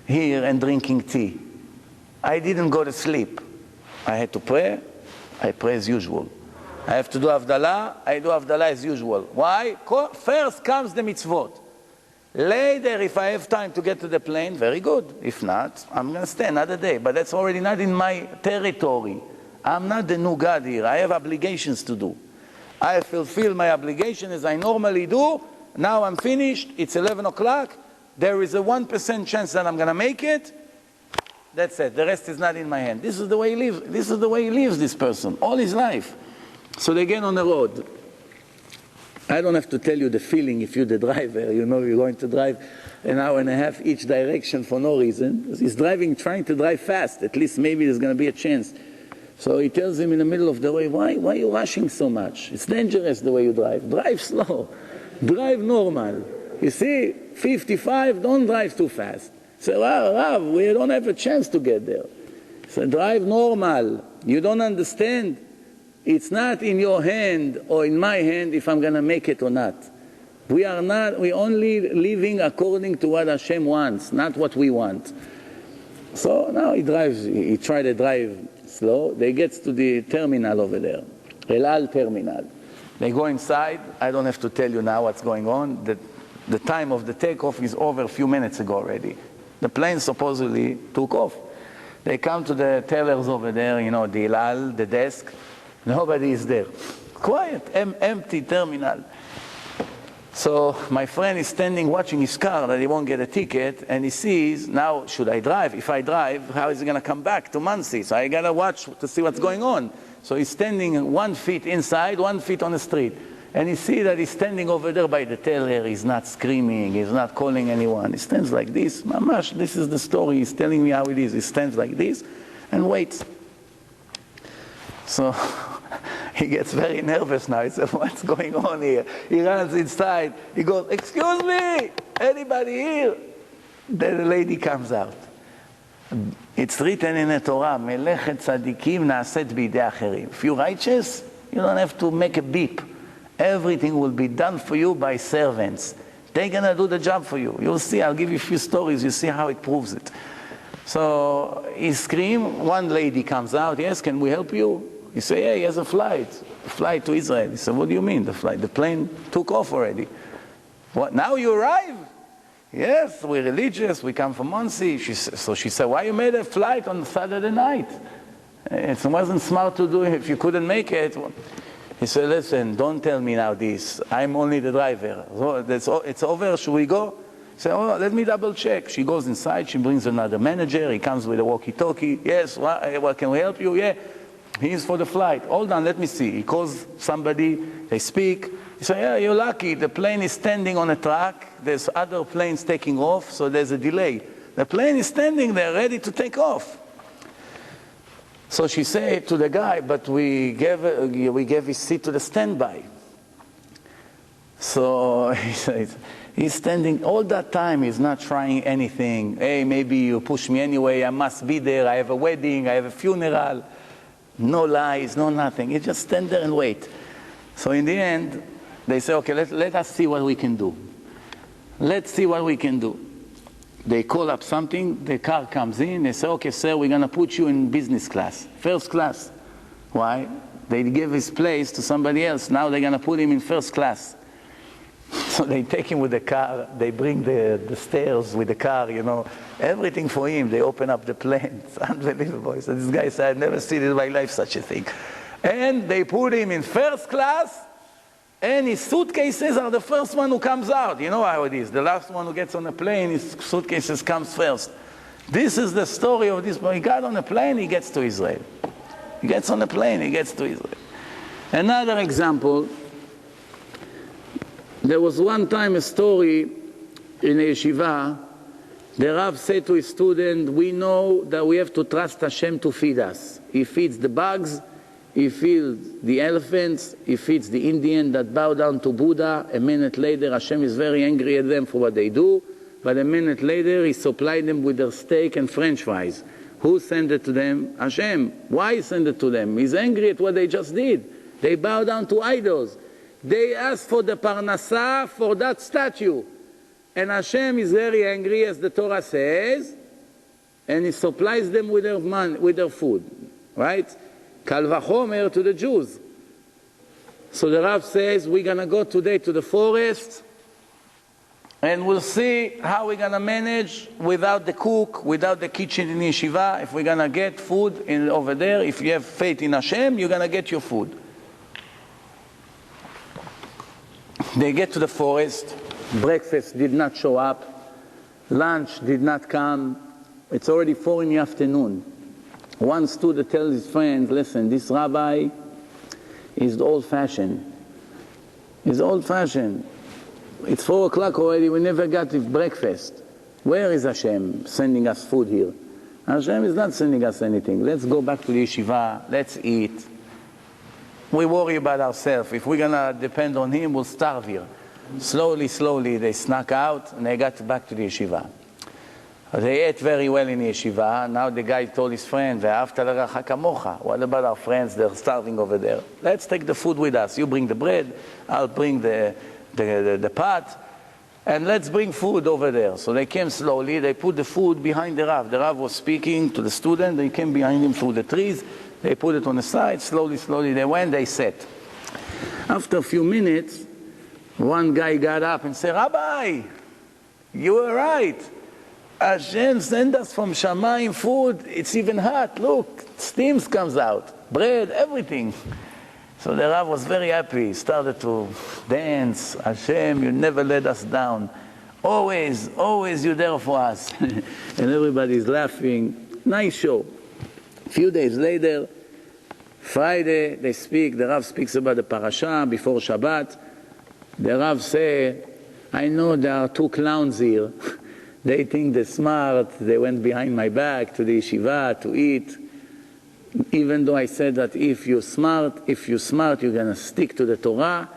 here and drinking tea. I didn't go to sleep. I had to pray. I pray as usual. I have to do Havdalah. I do Havdalah as usual. Why? First comes the mitzvot. Later, if I have time to get to the plane, very good. If not, I'm going to stay another day. But that's already not in my territory. I'm not the new God here. I have obligations to do. I fulfill my obligation as I normally do. Now I'm finished. It's 11 o'clock. There is a 1% chance that I'm going to make it. That's it. The rest is not in my hand. This is the way he lives. This is the way he lives, this person, all his life. So they get on the road. I don't have to tell you the feeling if you're the driver. You know you're going to drive an hour and a half each direction for no reason. He's driving, trying to drive fast. At least maybe there's going to be a chance. So he tells him in the middle of the way, why are you rushing so much? It's dangerous the way you drive. Drive slow. Drive normal. You see, 55, don't drive too fast. So, Rav, we don't have a chance to get there. So drive normal. You don't understand. It's not in your hand or in my hand if I'm going to make it or not. We're only living according to what Hashem wants, not what we want. So now he tried to drive slow. They get to the terminal over there, El Al terminal. They go inside. I don't have to tell you now what's going on. The time of the takeoff is over a few minutes ago already. The plane supposedly took off. They come to the tellers over there, you know, the El Al, the desk. Nobody is there. Quiet, empty terminal. So my friend is standing watching his car that he won't get a ticket, and he sees, now should I drive? If I drive, how is he going to come back to Muncie? So I got to watch to see what's going on. So he's standing 1 foot inside, 1 foot on the street. And he sees that he's standing over there by the teller. He's not screaming. He's not calling anyone. He stands like this. Mamash, this is the story. He's telling me how it is. He stands like this and waits. So he gets very nervous now. He says, what's going on here? He runs inside. He goes, excuse me, anybody here? Then the lady comes out. It's written in the Torah, Melechet tzadikim naaset bidei acherim. If you're righteous, you don't have to make a beep. Everything will be done for you by servants. They're going to do the job for you. You'll see, I'll give you a few stories. You'll see how it proves it. So he screams. One lady comes out. Yes, can we help you? He said, yeah, he has a flight to Israel. He said, what do you mean, the flight? The plane took off already. What, now you arrive? Yes, we're religious, we come from Muncie. So she said, why you made a flight on Saturday night? It wasn't smart to do it if you couldn't make it. He said, listen, don't tell me now this. I'm only the driver. So it's over, should we go? He said, oh, let me double check. She goes inside, she brings another manager. He comes with a walkie-talkie. Yes, what can we help you? Yeah, he's for the flight. Hold on, let me see. He calls somebody, they speak. He said, yeah, you're lucky. The plane is standing on a track. There's other planes taking off, so there's a delay. The plane is standing there, ready to take off. So she said to the guy, but we gave his seat to the standby. So he says, he's standing all that time, he's not trying anything. Hey, maybe you push me anyway, I must be there, I have a wedding, I have a funeral. No lies, no nothing. He just stand there and wait. So in the end, they say, okay, let us see what we can do. Let's see what we can do. They call up something, the car comes in, they say, okay, sir, we're going to put you in business class, first class. Why? They give his place to somebody else. Now they're going to put him in first class. So they take him with the car, they bring the stairs with the car, you know, everything for him. They open up the plane. It's unbelievable. So this guy said, I've never seen in my life such a thing. And they put him in first class, and his suitcases are the first one who comes out. You know how it is. The last one who gets on a plane, his suitcases comes first. This is the story of this boy. He got on a plane, he gets to Israel. He gets on a plane, he gets to Israel. Another example, there was one time a story in a yeshiva. The Rav said to his student, we know that we have to trust Hashem to feed us. He feeds the bugs, he feeds the elephants, he feeds the Indian that bow down to Buddha. A minute later, Hashem is very angry at them for what they do. But a minute later, he supplied them with their steak and French fries. Who sent it to them? Hashem. Why send it to them? He's angry at what they just did. They bow down to idols. They asked for the parnasah for that statue. And Hashem is very angry, as the Torah says, and he supplies them with their food. Right? Kal vachomer to the Jews. So the Rav says, we're going to go today to the forest, and we'll see how we're going to manage without the cook, without the kitchen in yeshiva. If we're going to get food over there, if you have faith in Hashem, you're going to get your food. They get to the forest. Breakfast did not show up. Lunch did not come. It's already 4 in the afternoon. One student tells his friends, listen, this rabbi is old-fashioned. He's old-fashioned. It's 4 o'clock already, we never got breakfast. Where is Hashem sending us food here? Hashem is not sending us anything. Let's go back to the yeshiva, let's eat. We worry about ourselves. If we're going to depend on him, we'll starve here. Slowly, slowly, they snuck out and they got back to the yeshiva. They ate very well in the yeshiva. Now the guy told his friend, "Ve'ahavta l'racha kamocha." What about our friends? They're starving over there. Let's take the food with us. You bring the bread, I'll bring the pot, and let's bring food over there. So they came slowly. They put the food behind the Rav. The Rav was speaking to the student. They came behind him through the trees. They put it on the side. Slowly, slowly they went. They sat. After a few minutes, one guy got up and said, "Rabbi, you were right. Hashem sent us from Shamayim food. It's even hot. Look, steam comes out. Bread, everything." So the Rav was very happy. He started to dance. Hashem, you never let us down. Always, always you're there for us. And everybody's laughing. Nice show. A few days later, Friday, they speak. The Rav speaks about the parasha before Shabbat. The Rav said, I know there are 2 clowns here. They think they're smart. They went behind my back to the yeshiva to eat. Even though I said that if you're smart, you're going to stick to the Torah,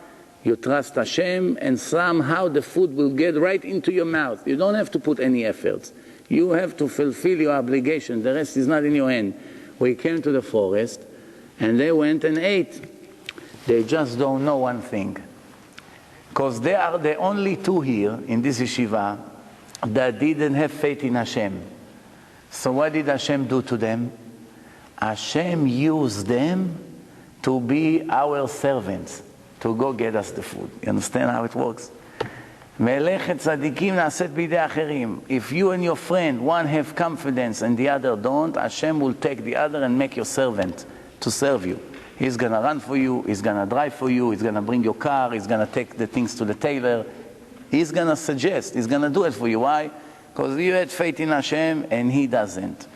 you trust Hashem, and somehow the food will get right into your mouth. You don't have to put any efforts. You have to fulfill your obligation. The rest is not in your hand. We came to the forest, and they went and ate. They just don't know one thing. Because they are the only 2 here in this yeshiva that didn't have faith in Hashem. So what did Hashem do to them? Hashem used them to be our servants, to go get us the food. You understand how it works? מלאכת צדיקים נעשית בידי אחרים. If you and your friend, one have confidence and the other don't, Hashem will take the other and make your servant to serve you. He's going to run for you, he's going to drive for you, he's going to bring your car, he's going to take the things to the tailor. He's going to suggest, he's going to do it for you. Why? Because you had faith in Hashem and he doesn't.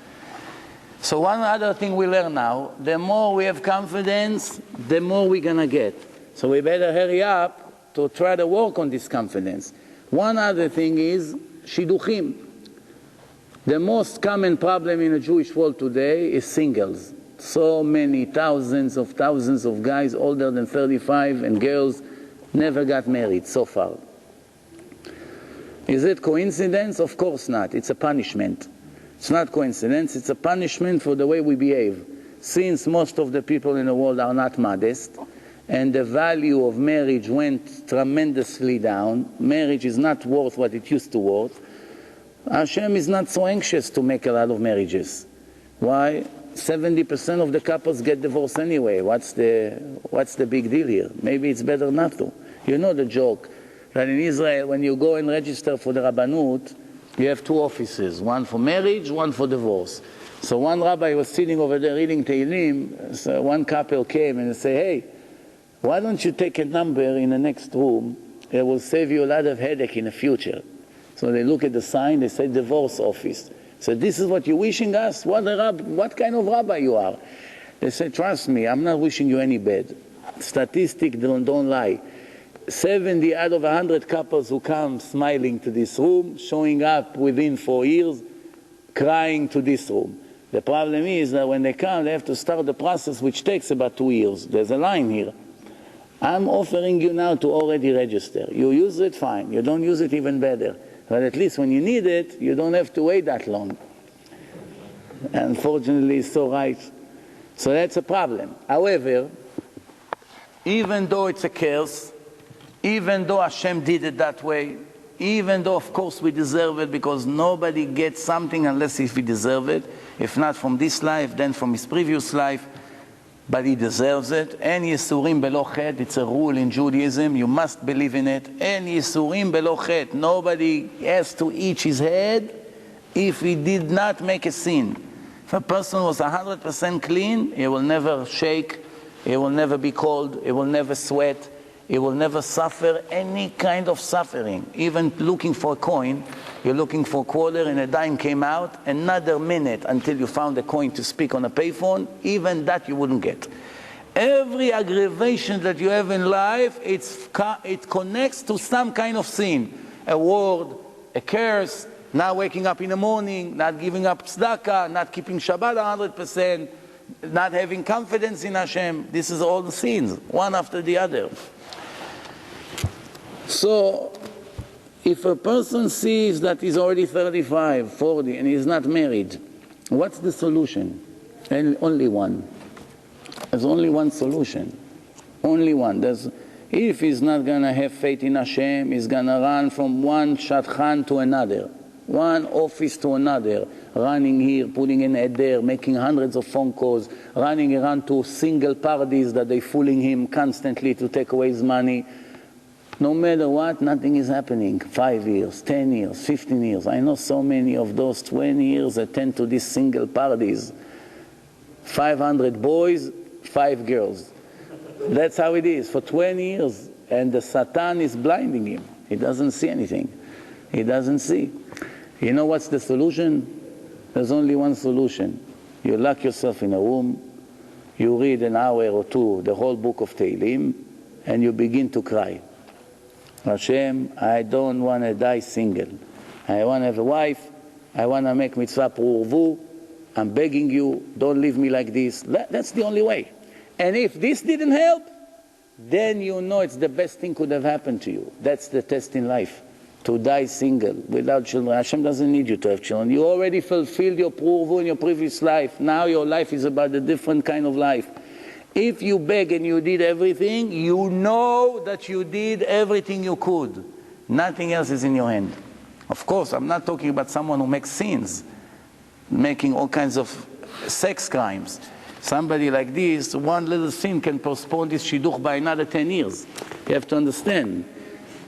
So one other thing we learn now, the more we have confidence, the more we're going to get. So we better hurry up to try to work on this confidence. One other thing is shidduchim. The most common problem in the Jewish world today is singles. So many thousands of guys older than 35 and girls never got married so far. Is it coincidence? Of course not. It's a punishment. It's not coincidence, it's a punishment for the way we behave. Since most of the people in the world are not modest, and the value of marriage went tremendously down, marriage is not worth what it used to worth, Hashem is not so anxious to make a lot of marriages. Why? 70% of the couples get divorced anyway. What's the big deal here? Maybe it's better not to. You know the joke that in Israel, when you go and register for the Rabbanut, you have two offices, one for marriage, one for divorce. So one rabbi was sitting over there reading Tehillim, so one couple came and said, hey, why don't you take a number in the next room? It will save you a lot of headache in the future. So they look at the sign, they say divorce office. So this is what you're wishing us? What kind of rabbi you are? They say, trust me, I'm not wishing you any bad. Statistics don't lie. 70 out of 100 couples who come smiling to this room, showing up within 4 years, crying to this room. The problem is that when they come, they have to start the process, which takes about 2 years. There's a line here. I'm offering you now to already register. You use it, fine. You don't use it, even better. But at least when you need it, you don't have to wait that long. Unfortunately, it's so right. So that's a problem. However, even though it's a curse, even though Hashem did it that way, even though of course we deserve it, because nobody gets something unless if he deserves it, if not from this life, then from his previous life, but he deserves it. En Yisurim belo chet, it's a rule in Judaism, you must believe in it. En Yisurim belo chet, nobody has to itch his head if he did not make a sin. If a person was 100% clean, he will never shake, he will never be cold, he will never sweat, he will never suffer any kind of suffering. Even looking for a coin, you're looking for a quarter and a dime came out, another minute until you found a coin to speak on a payphone, even that you wouldn't get. Every aggravation that you have in life, it connects to some kind of sin. A word, a curse, not waking up in the morning, not giving up tzedakah, not keeping Shabbat 100%, not having confidence in Hashem. This is all the sins, one after the other. So, if a person sees that he's already 35, 40, and he's not married, what's the solution? And only one. There's only one solution. Only one. If he's not going to have faith in Hashem, he's going to run from one shadchan to another, one office to another, running here, putting an ad there, making hundreds of phone calls, running around to single parties that they're fooling him constantly to take away his money. No matter what, nothing is happening. 5 years, 10 years, 15 years. I know so many of those 20 years attend to these single parties. 500 boys, 5 girls. That's how it is for 20 years. And the Satan is blinding him. He doesn't see anything. He doesn't see. You know what's the solution? There's only one solution. You lock yourself in a room, you read an hour or two the whole book of Tehillim, and you begin to cry. Hashem, I don't want to die single. I want to have a wife. I want to make mitzvah p'urvu. I'm begging you, don't leave me like this. That's the only way. And if this didn't help, then you know it's the best thing could have happened to you. That's the test in life. To die single, without children. Hashem doesn't need you to have children. You already fulfilled your p'urvu in your previous life. Now your life is about a different kind of life. If you beg and you did everything, you know that you did everything you could. Nothing else is in your hand. Of course, I'm not talking about someone who makes sins, making all kinds of sex crimes. Somebody like this, one little sin can postpone this shidduch by another 10 years. You have to understand.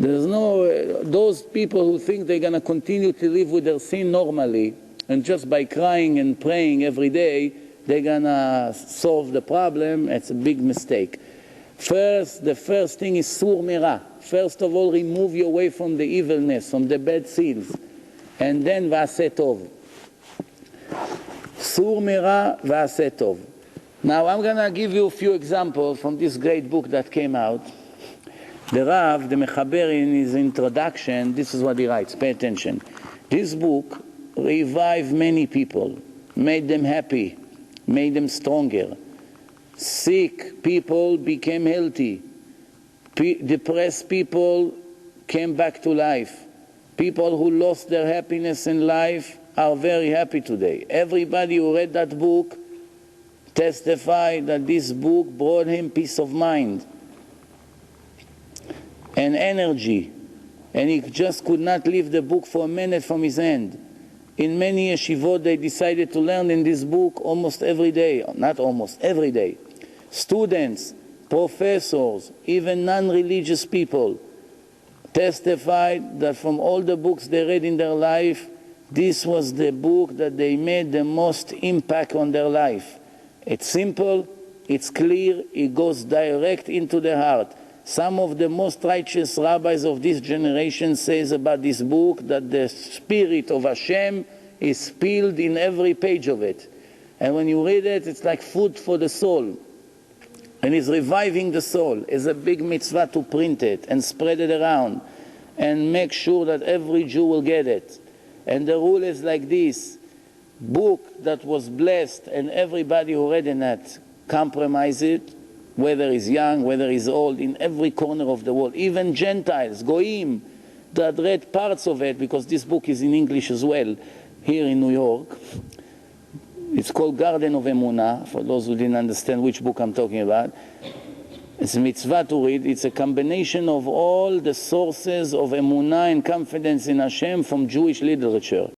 There's no, those people who think they're going to continue to live with their sin normally, and just by crying and praying every day, they're going to solve the problem. It's a big mistake. The first thing is sur mira. First of all, remove your way from the evilness, from the bad sins. And then va'aseh tov. Sur mira va'aseh tov. Now I'm going to give you a few examples from this great book that came out. The Rav, the Mechaber, in his introduction, this is what he writes. Pay attention. This book revived many people, made them happy, made them stronger. Sick people became healthy. Depressed people came back to life. People who lost their happiness in life are very happy today. Everybody who read that book testified that this book brought him peace of mind and energy, and he just could not leave the book for a minute from his hand. In many yeshivot, they decided to learn in this book almost every day, not almost, every day. Students, professors, even non-religious people testified that from all the books they read in their life, this was the book that they made the most impact on their life. It's simple, it's clear, it goes direct into the heart. Some of the most righteous rabbis of this generation says about this book that the spirit of Hashem is spilled in every page of it. And when you read it, it's like food for the soul. And it's reviving the soul. It's a big mitzvah to print it and spread it around and make sure that every Jew will get it. And the rule is like this: book that was blessed and everybody who read in it compromise it, whether he's young, whether he's old, in every corner of the world. Even Gentiles, Goyim, that read parts of it, because this book is in English as well, here in New York. It's called Garden of Emunah, for those who didn't understand which book I'm talking about. It's a mitzvah to read. It's a combination of all the sources of Emunah and confidence in Hashem from Jewish literature.